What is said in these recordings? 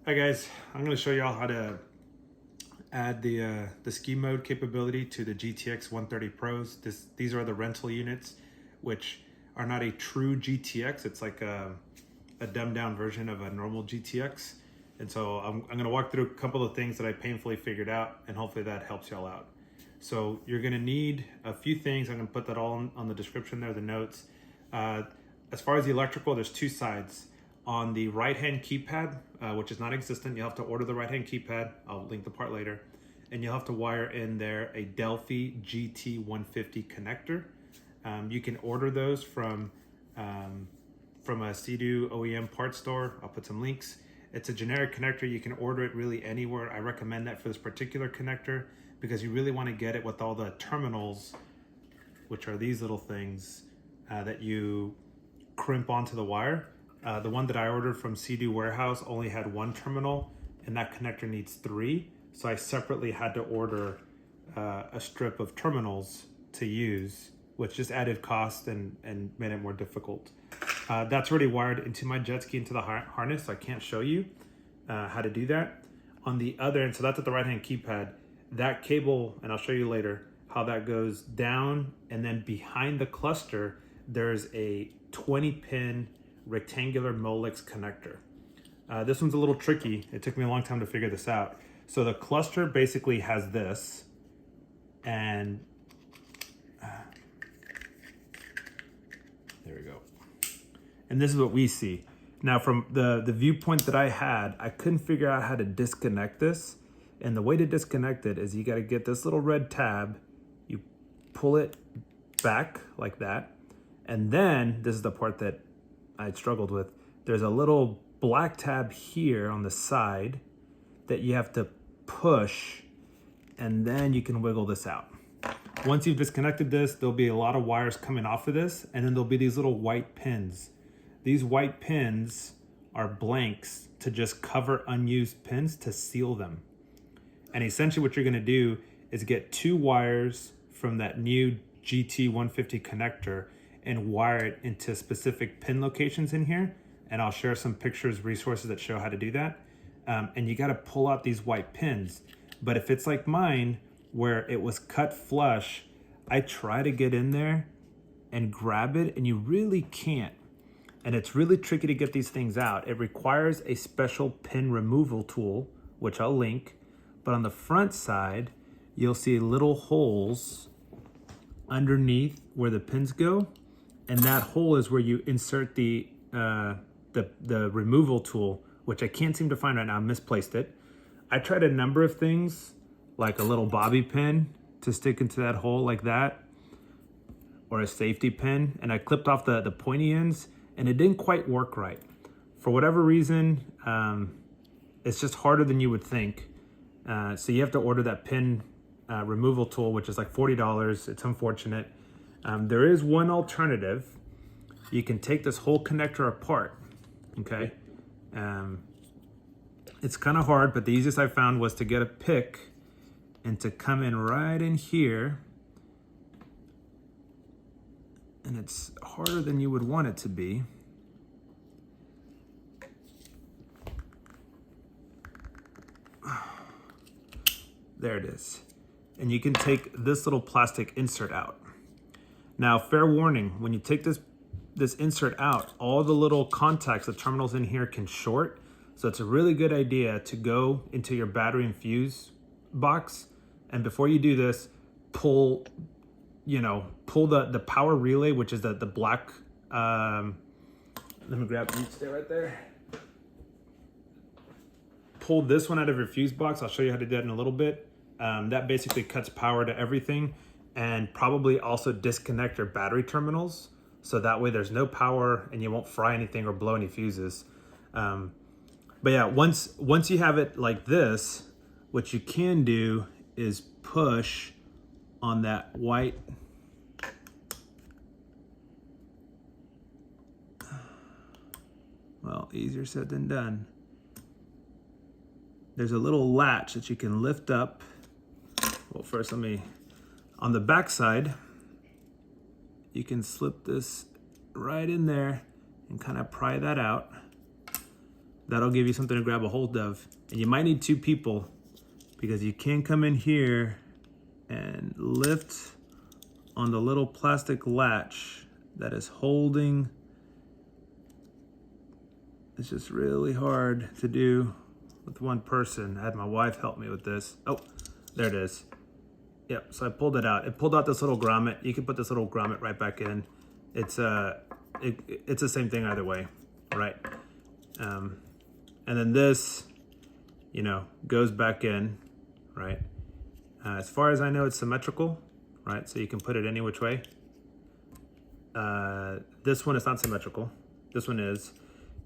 Hi guys, I'm going to show y'all how to add the ski mode capability to the GTX130 Pros. These are the rental units, which are not a true GTX. It's like a dumbed down version of a normal GTX. And so I'm going to walk through a couple of things that I painfully figured out, and hopefully that helps y'all out. So you're going to need a few things. I'm going to put that all on the description there, the notes. As far as the electrical, there's two sides. On the right-hand keypad, which is not existent, you'll have to order the right-hand keypad. I'll link the part later. And you'll have to wire in there a Delphi GT150 connector. You can order those from a Seadoo OEM parts store. I'll put some links. It's a generic connector. You can order it really anywhere. I recommend that for this particular connector because you really want to get it with all the terminals, which are these little things that you crimp onto the wire. The one that I ordered from Seadoo warehouse only had one terminal, and that connector needs 3. So I separately had to order a strip of terminals to use, which just added cost and made it more difficult. That's already wired into my jet ski into the harness, so I can't show you how to do that. On the other end, so that's at the right-hand keypad, that cable, and I'll show you later how that goes down, and then behind the cluster, there's a 20-pin rectangular Molex connector. This one's a little tricky. It took me a long time to figure this out. So the cluster basically has this, and there we go. And this is what we see. Now from the viewpoint that I had, I couldn't figure out how to disconnect this. And the way to disconnect it is you got to get this little red tab, you pull it back like that, and then this is the part that I struggled with. There's a little black tab here on the side that you have to push, and then you can wiggle this out. Once you've disconnected this, there'll be a lot of wires coming off of this, and then there'll be these little white pins. These white pins are blanks to just cover unused pins to seal them. And essentially what you're gonna do is get 2 wires from that new GT150 connector and wire it into specific pin locations in here. And I'll share some pictures, resources that show how to do that. And you gotta pull out these white pins. But if it's like mine, where it was cut flush, I try to get in there and grab it, and you really can't. And it's really tricky to get these things out. It requires a special pin removal tool, which I'll link. But on the front side, you'll see little holes underneath where the pins go. And that hole is where you insert the removal tool, which I can't seem to find right now. I misplaced it. I tried a number of things, like a little bobby pin to stick into that hole like that, or a safety pin, and I clipped off the pointy ends, and it didn't quite work right. For whatever reason, it's just harder than you would think. So you have to order that pin removal tool, which is like $40. It's unfortunate. There is one alternative. You can take this whole connector apart, okay? It's kind of hard, but the easiest I found was to get a pick and to come in right in here. And it's harder than you would want it to be. There it is. And you can take this little plastic insert out. Now, fair warning, when you take this insert out, all the little contacts, the terminals in here can short. So it's a really good idea to go into your battery and fuse box. And before you do this, pull the power relay, which is the black, let me grab each there right there. Pull this one out of your fuse box. I'll show you how to do that in a little bit. That basically cuts power to everything, and probably also disconnect your battery terminals. So that way there's no power and you won't fry anything or blow any fuses. But yeah, once you have it like this, what you can do is push on that white, well, easier said than done. There's a little latch that you can lift up. Well, first on the back side, you can slip this right in there and kind of pry that out. that'll give you something to grab a hold of. And you might need 2 people, because you can come in here and lift on the little plastic latch that is holding. It's just really hard to do with one person. I had my wife help me with this. Oh, there it is. Yep, so I pulled it out. It pulled out this little grommet. You can put this little grommet right back in. It's the same thing either way, right? And then this, you know, goes back in, right? As far as I know, it's symmetrical, right? So you can put it any which way. This one is not symmetrical. This one is.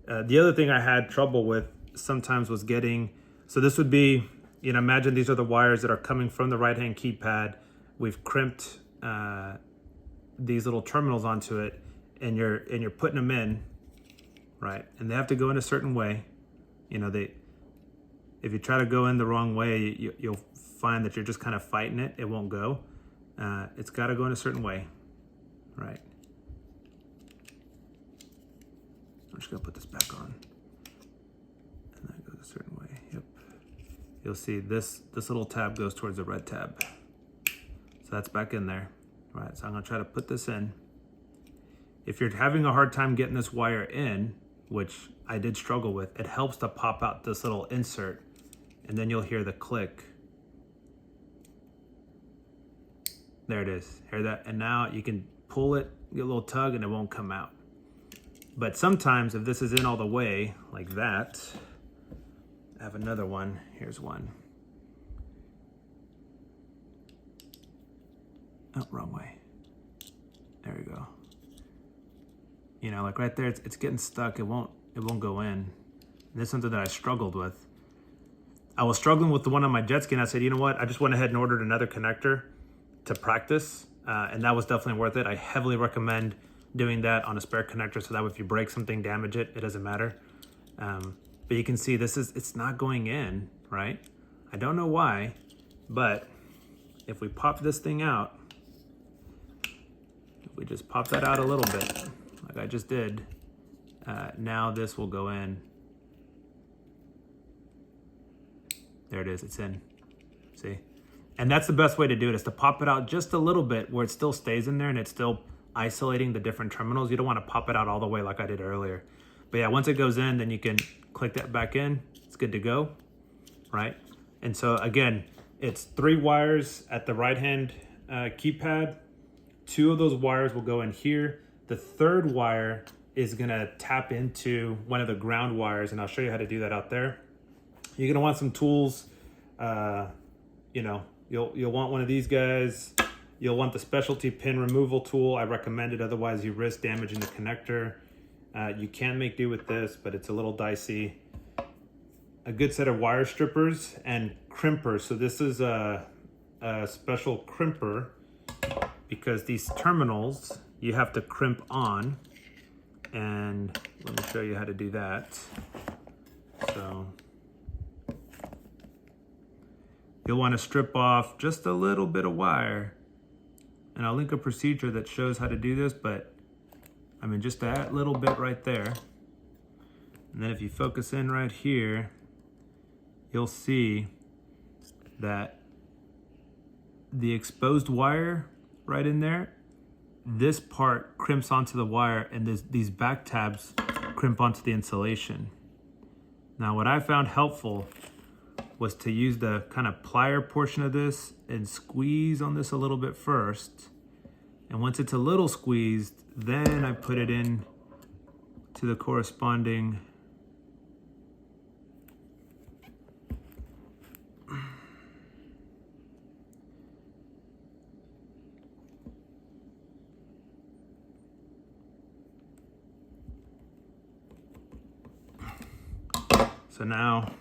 The other thing I had trouble with sometimes was getting, so this would be, you know, imagine these are the wires that are coming from the right-hand keypad. We've crimped these little terminals onto it, and you're putting them in, right? And they have to go in a certain way. You know, if you try to go in the wrong way, you'll find that you're just kind of fighting it. It won't go. It's got to go in a certain way, right? I'm just gonna put this back on, and that goes a certain way. Yep. You'll see this little tab goes towards the red tab, so that's back in there. All right. So I'm gonna try to put this in. If you're having a hard time getting this wire in, which I did struggle with, it helps to pop out this little insert, and then you'll hear the click. There it is. Hear that? And now you can pull it, get a little tug, and it won't come out. But sometimes if this is in all the way, like that, I have another one. Here's one. Oh, wrong way. There we go. You know, like right there, it's getting stuck. It won't go in. And this is something that I struggled with. I was struggling with the one on my jet ski, and I said, you know what? I just went ahead and ordered another connector to practice, and that was definitely worth it. I heavily recommend doing that on a spare connector, so that if you break something, damage it, it doesn't matter. But you can see it's not going in, right? I don't know why, but if we pop this thing out, if we just pop that out a little bit, like I just did, now this will go in. There it is, it's in, see? And that's the best way to do it, is to pop it out just a little bit where it still stays in there and it's still isolating the different terminals. You don't want to pop it out all the way like I did earlier. But yeah, once it goes in, then you can click that back in. It's good to go, right? And so again, it's 3 wires at the right-hand keypad. 2 of those wires will go in here. The 3rd wire is gonna tap into one of the ground wires, and I'll show you how to do that out there. You're gonna want some tools. You know, you'll want one of these guys. You'll want the specialty pin removal tool. I recommend it, otherwise you risk damaging the connector. You can make do with this, but it's a little dicey. A good set of wire strippers and crimpers. So this is a special crimper, because these terminals you have to crimp on. And let me show you how to do that. So you'll want to strip off just a little bit of wire. And I'll link a procedure that shows how to do this, but I mean, just that little bit right there. And then if you focus in right here, you'll see that the exposed wire right in there, this part crimps onto the wire, and these back tabs crimp onto the insulation. Now, what I found helpful was to use the kind of plier portion of this and squeeze on this a little bit first. And once it's a little squeezed, then I put it in to the corresponding so now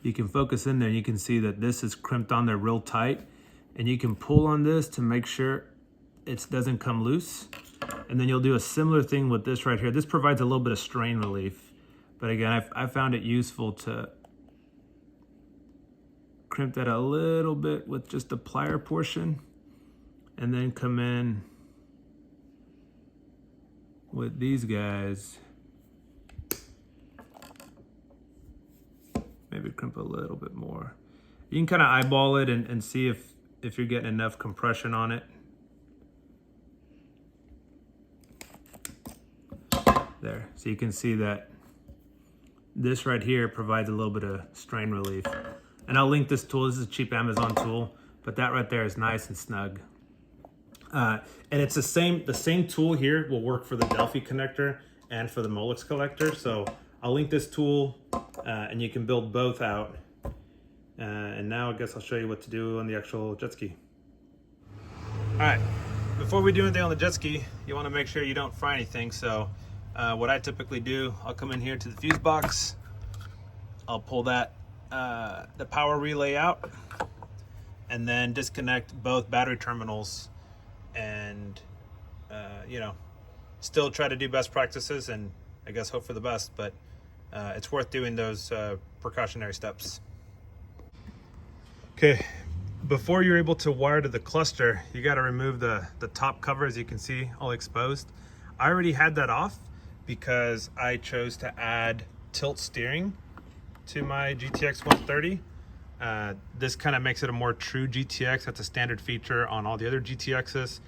you can focus in there, and you can see that this is crimped on there real tight, and you can pull on this to make sure it doesn't come loose. And then you'll do a similar thing with this right here. This provides a little bit of strain relief, but again, I found it useful to crimp that a little bit with just the plier portion, and then come in with these guys Maybe crimp a little bit more. You can kind of eyeball it and see if you're getting enough compression on it. There, so you can see that this right here provides a little bit of strain relief. And I'll link this tool. This is a cheap Amazon tool, but that right there is nice and snug. And it's the same tool here will work for the Delphi connector and for the Molex collector. So I'll link this tool and you can build both out. And now I guess I'll show you what to do on the actual jet ski. All right, before we do anything on the jet ski, you want to make sure you don't fry anything. So what I typically do, I'll come in here to the fuse box. I'll pull that the power relay out and then disconnect both battery terminals and you know, still try to do best practices and I guess hope for the best, but it's worth doing those precautionary steps. Okay, before you're able to wire to the cluster, you got to remove the top cover, as you can see, all exposed. I already had that off because I chose to add tilt steering to my GTX 130. This kind of makes it a more true GTX. That's a standard feature on all the other GTXs,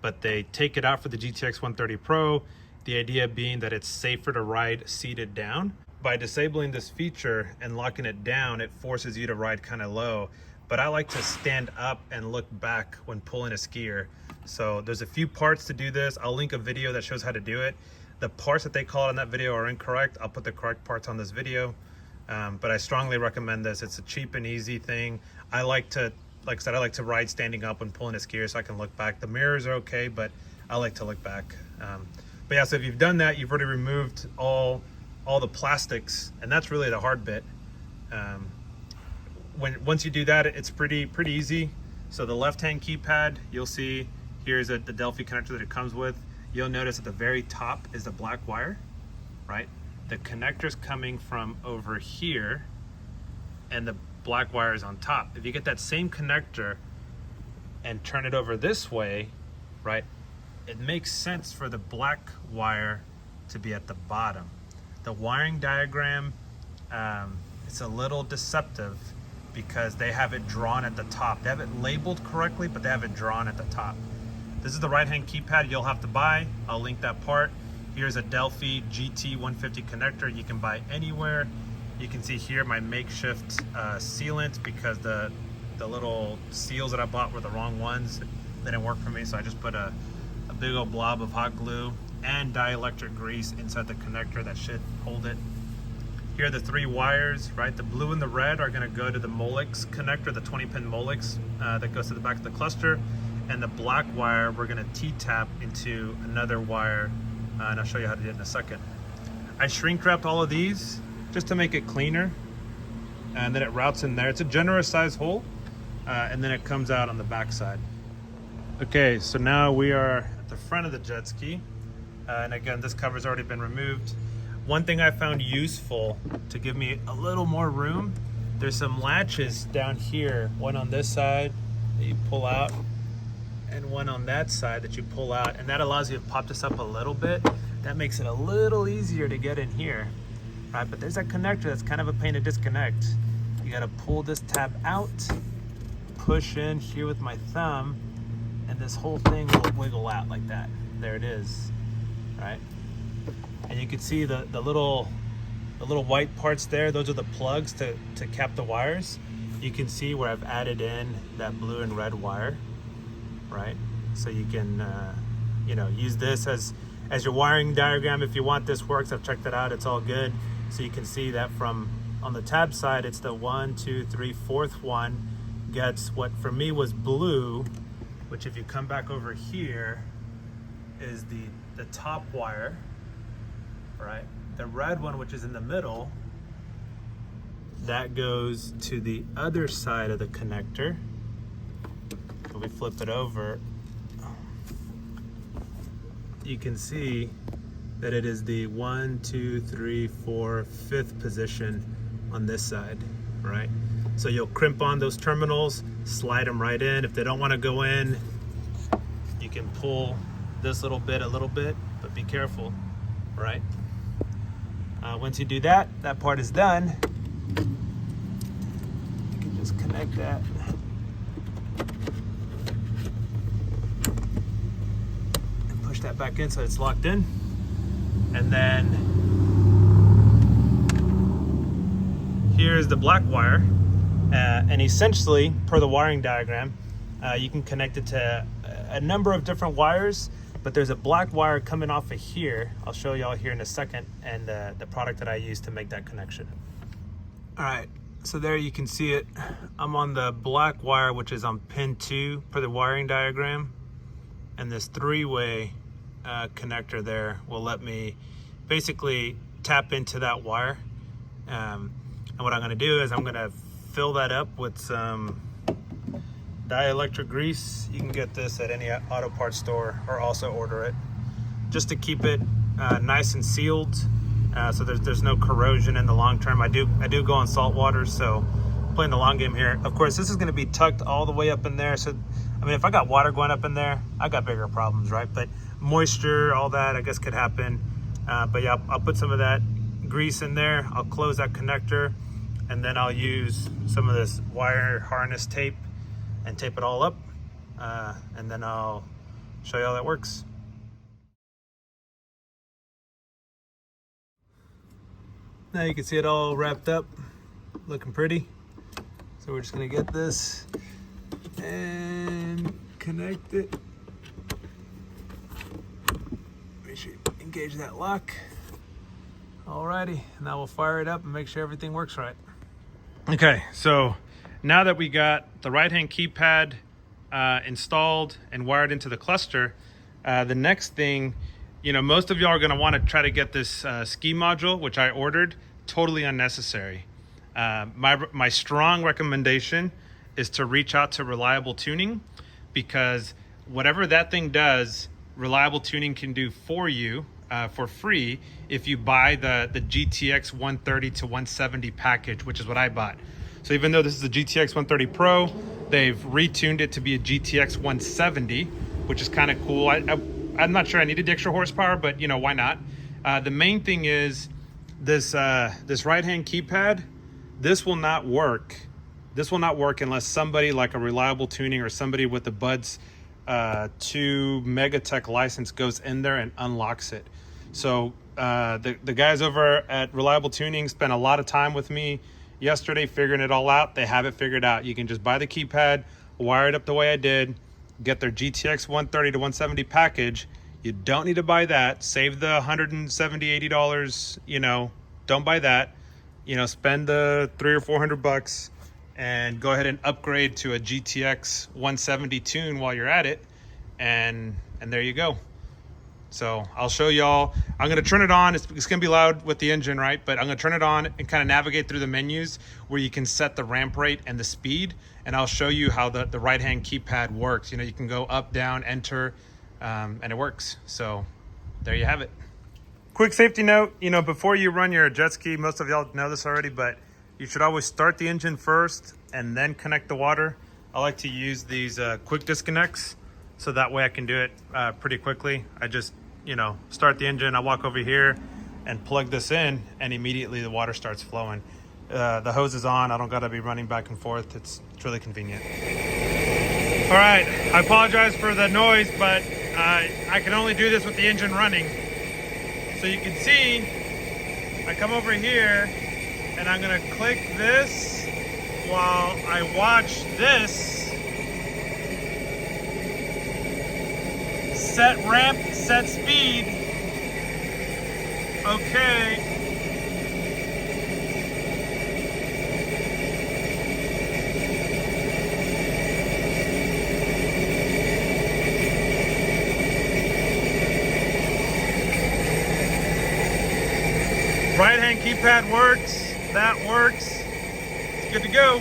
but they take it out for the GTX 130 Pro. The idea being that it's safer to ride seated down. By disabling this feature and locking it down, it forces you to ride kind of low. But I like to stand up and look back when pulling a skier. So there's a few parts to do this. I'll link a video that shows how to do it. The parts that they call out on that video are incorrect. I'll put the correct parts on this video. But I strongly recommend this. It's a cheap and easy thing. I like to, like I said, I like to ride standing up when pulling a skier so I can look back. The mirrors are okay, but I like to look back. But yeah, so if you've done that, you've already removed all the plastics, and that's really the hard bit. Once you do that, it's pretty easy. So the left-hand keypad, you'll see here's the Delphi connector that it comes with. You'll notice at the very top is the black wire, right? The connector's coming from over here and the black wire is on top. If you get that same connector and turn it over this way, right, it makes sense for the black wire to be at the bottom. The wiring diagram, it's a little deceptive because they have it drawn at the top. They have it labeled correctly, but they have it drawn at the top. This is the right-hand keypad you'll have to buy. I'll link that part. Here's a Delphi GT150 connector you can buy anywhere. You can see here my makeshift sealant because the little seals that I bought were the wrong ones. They didn't work for me, so I just put a big old blob of hot glue and dielectric grease inside the connector that should hold it. Here are the three wires, right? The blue and the red are gonna go to the Molex connector, the 20-pin Molex that goes to the back of the cluster. And the black wire, we're gonna T-tap into another wire, and I'll show you how to do it in a second. I shrink wrapped all of these just to make it cleaner, and then it routes in there. It's a generous size hole, and then it comes out on the back side. Okay, so now we are at the front of the jet ski, and again, this cover's already been removed. One thing I found useful to give me a little more room, there's some latches down here, one on this side that you pull out, and one on that side that you pull out, and that allows you to pop this up a little bit. That makes it a little easier to get in here, right? But there's that connector that's kind of a pain to disconnect. You gotta pull this tab out, push in here with my thumb, and this whole thing will wiggle out like that. There it is, right? And you can see the little white parts there. Those are the plugs to cap the wires. You can see where I've added in that blue and red wire, right? So you can you know, use this as your wiring diagram if you want. This works. I've checked that out. It's all good. So you can see that from on the tab side, it's the 1, 2, 3, 4th one gets what for me was blue, which if you come back over here is the top wire, right? The red one, which is in the middle, that goes to the other side of the connector. So we flip it over, you can see that it is the 1, 2, 3, 4, 5th position on this side, right? So you'll crimp on those terminals, slide them right in. If they don't want to go in, you can pull this little bit, but be careful, right? Once you do that, that part is done. Let's connect that. And push that back in so it's locked in. And then here's the black wire. And essentially, per the wiring diagram, you can connect it to a number of different wires, but there's a black wire coming off of here. I'll show y'all here in a second, and the product that I use to make that connection. All right, so there you can see it. I'm on the black wire, which is on pin 2 per the wiring diagram, and this 3-way connector there will let me basically tap into that wire. And what I'm gonna do is I'm gonna fill that up with some dielectric grease. You can get this at any auto parts store or also order it, just to keep it nice and sealed, so there's no corrosion in the long term. I do go on salt water, so playing the long game here. Of course, this is going to be tucked all the way up in there, so I mean, if I got water going up in there, I got bigger problems, right? But moisture, all that, I guess could happen. But yeah, I'll put some of that grease in there. I'll close that connector, and then I'll use some of this wire harness tape and tape it all up, and then I'll show you how that works. Now you can see it all wrapped up, looking pretty. So we're just gonna get this and connect it. Make sure you engage that lock. Alrighty, now we'll fire it up and make sure everything works right. Okay, so now that we got the right-hand keypad installed and wired into the cluster, the next thing, you know, most of y'all are gonna wanna try to get this ski module, which I ordered, totally unnecessary. My strong recommendation is to reach out to Reliable Tuning, because whatever that thing does, Reliable Tuning can do for you for free if you buy the GTX 130 to 170 package, which is what I bought. So even though this is a GTX 130 Pro, they've retuned it to be a GTX 170, which is kind of cool. I'm not sure I needed the extra horsepower, but you know, why not? The main thing is this right-hand keypad. This will not work. This will not work unless somebody like a Reliable Tuning or somebody with the Buds 2 Megatech license goes in there and unlocks it. So the guys over at Reliable Tuning spent a lot of time with me yesterday figuring it all out. They have it figured out. You can just buy the keypad, wire it up the way I did, get their GTX 130 to 170 package. You don't need to buy that. Save the $170, $80, you know, don't buy that. You know, spend the $300 or $400 and go ahead and upgrade to a GTX 170 tune while you're at it. And there you go. So I'll show y'all. I'm gonna turn it on. It's gonna be loud with the engine, right? But I'm gonna turn it on and kind of navigate through the menus where you can set the ramp rate and the speed. And I'll show you how the right-hand keypad works. You know, you can go up, down, enter, and it works. So there you have it. Quick safety note, you know, before you run your jet ski, most of y'all know this already, but you should always start the engine first and then connect the water. I like to use these quick disconnects, so that way I can do it pretty quickly. I just, you know, start the engine, I walk over here and plug this in, and immediately the water starts flowing. The hose is on, I don't gotta be running back and forth. It's really convenient. All right, I apologize for the noise, but I can only do this with the engine running. So you can see, I come over here and I'm gonna click this while I watch this. Set ramp, set speed. Okay. Right hand keypad works, that works. It's good to go.